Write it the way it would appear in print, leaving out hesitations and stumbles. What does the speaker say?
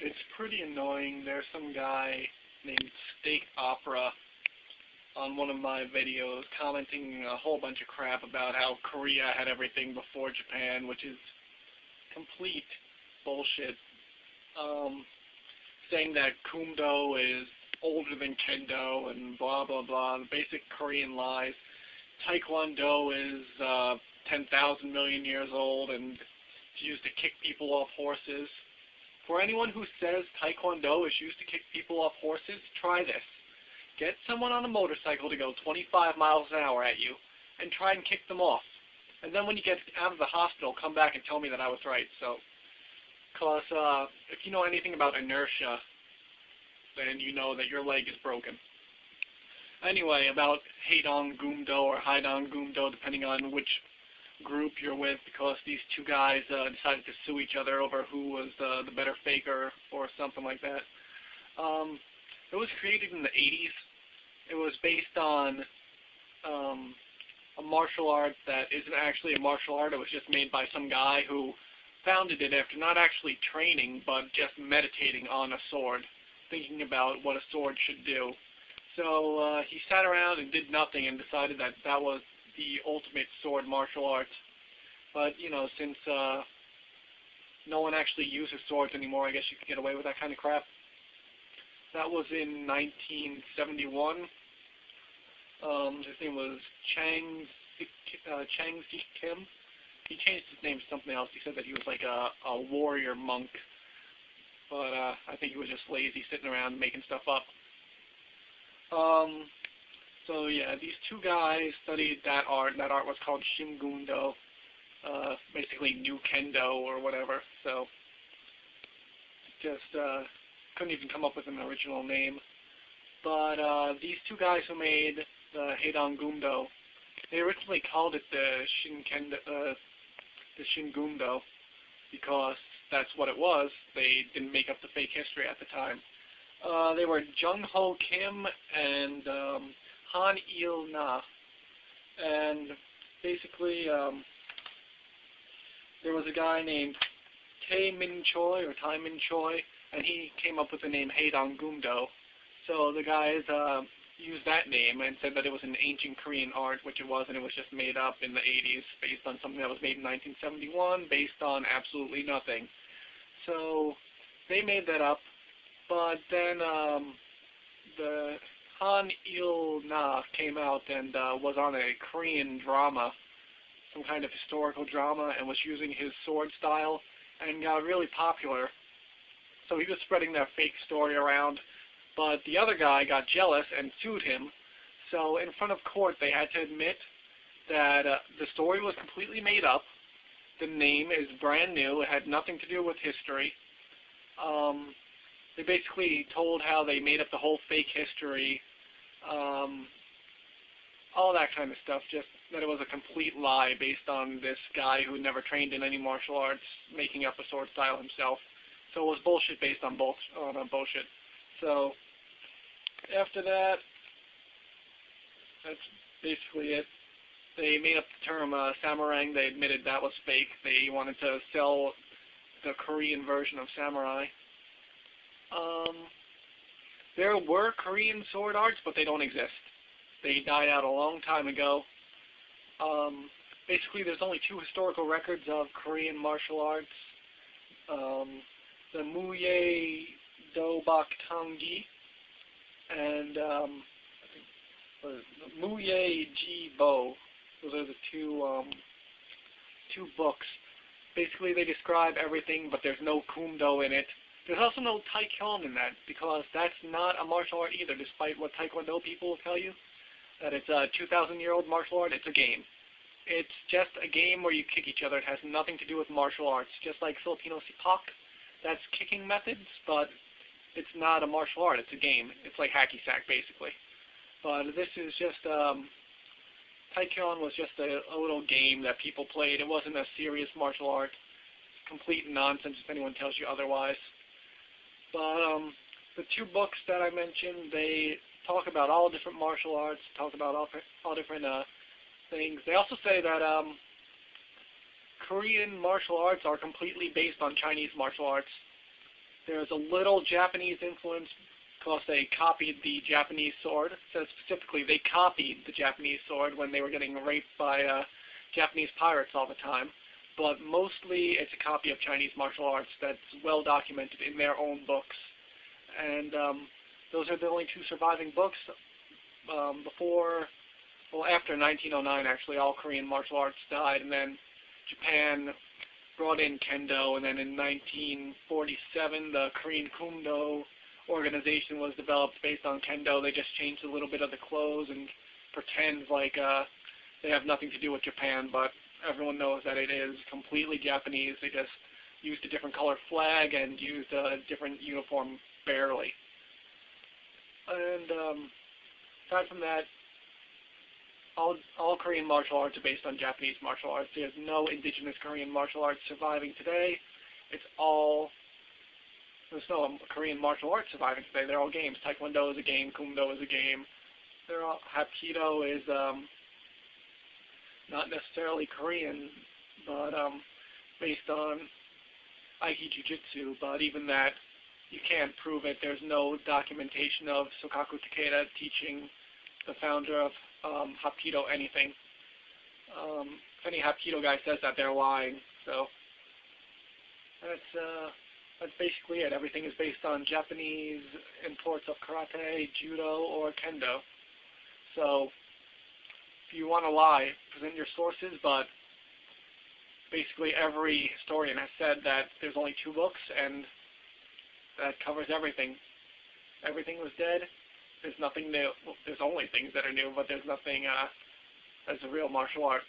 It's pretty annoying. There's some guy named Steak Opera on one of my videos commenting a whole bunch of crap about how Korea had everything before Japan, which is complete bullshit. Saying that Kumdo is older than Kendo and blah blah blah, the basic Korean lies. Taekwondo is 10,000 million years old and it's used to kick people off horses. For anyone who says Taekwondo is used to kick people off horses, try this. Get someone on a motorcycle to go 25 miles an hour at you and try and kick them off. And then when you get out of the hospital, come back and tell me that I was right. So, because if you know anything about inertia, then you know that your leg is broken. Anyway, about Haedong Gumdo or Haidong Gumdo, depending on which group you're with, because these two guys decided to sue each other over who was the better faker or something like that. It was created in the 80s. It was based on a martial art that isn't actually a martial art. It was just made by some guy who founded it after not actually training, but just meditating on a sword, thinking about what a sword should do. So he sat around and did nothing and decided that that was the ultimate sword martial art. But, you know, since no one actually uses swords anymore, I guess you could get away with that kind of crap. That was in 1971. His name was Chang Sik Kim. He changed his name to something else. He said that he was like a warrior monk. But I think he was just lazy, sitting around making stuff up. So yeah, these two guys studied that art. That art was called Simgumdo, basically New Kendo or whatever. So just couldn't even come up with an original name. But these two guys who made the Haedong Gumdo, they originally called it the Shingumdo because that's what it was. They didn't make up the fake history at the time. They were Jung Ho Kim and Han Il Na, and basically there was a guy named Tae Min Choi or Tai Min Choi, and he came up with the name Haedong Gumdo. So the guys used that name and said that it was an ancient Korean art, which it wasn't. It was just made up in the 80s based on something that was made in 1971 based on absolutely nothing. So they made that up, but then the Han Il Na came out and was on a Korean drama, some kind of historical drama, and was using his sword style and got really popular. So he was spreading that fake story around, but the other guy got jealous and sued him. So in front of court, they had to admit that the story was completely made up. The name is brand new. It had nothing to do with history. They basically told how they made up the whole fake history, all that kind of stuff, just that it was a complete lie based on this guy who never trained in any martial arts, making up a sword style himself. So it was bullshit based on bullshit. So after that, that's basically it. They made up the term samurai. They admitted that was fake. They wanted to sell the Korean version of samurai. There were Korean sword arts, but they don't exist. They died out a long time ago. Basically, there's only two historical records of Korean martial arts. The Muye Dobak Tangi and Muye Ji Bo. Those are the two books. Basically, they describe everything, but there's no Kumdo in it. There's also no Taekwondo in that, because that's not a martial art either, despite what Taekwondo people will tell you, that it's a 2,000-year-old martial art. It's a game. It's just a game where you kick each other. It has nothing to do with martial arts, just like Filipino Sipak. That's kicking methods, but it's not a martial art. It's a game. It's like hacky sack, basically. But this is just, Taekwondo was just a little game that people played. It wasn't a serious martial art. Complete nonsense if anyone tells you otherwise. But the two books that I mentioned, they talk about all different martial arts, talk about all different things. They also say that Korean martial arts are completely based on Chinese martial arts. There's a little Japanese influence because they copied the Japanese sword. So specifically, they copied the Japanese sword when they were getting raped by Japanese pirates all the time. But mostly it's a copy of Chinese martial arts that's well documented in their own books. And those are the only two surviving books. After 1909, actually, all Korean martial arts died, and then Japan brought in Kendo, and then in 1947, the Korean Kumdo organization was developed based on Kendo. They just changed a little bit of the clothes and pretend like they have nothing to do with Japan, but everyone knows that it is completely Japanese. They just used a different color flag and used a different uniform barely. And aside from that, all Korean martial arts are based on Japanese martial arts. There's no indigenous Korean martial arts surviving today. There's no Korean martial arts surviving today. They're all games. Taekwondo is a game. Kumdo is a game. Hapkido is not necessarily Korean, but based on Aiki Jiu-Jitsu. But even that, you can't prove it. There's no documentation of Sokaku Takeda teaching the founder of Hapkido anything. If any Hapkido guy says that, they're lying. So that's basically it. Everything is based on Japanese imports of karate, judo, or kendo. So if you want to lie, present your sources, but basically every historian has said that there's only two books, and that covers everything. Everything was dead. There's nothing new. There's only things that are new, but there's nothing that's a real martial art.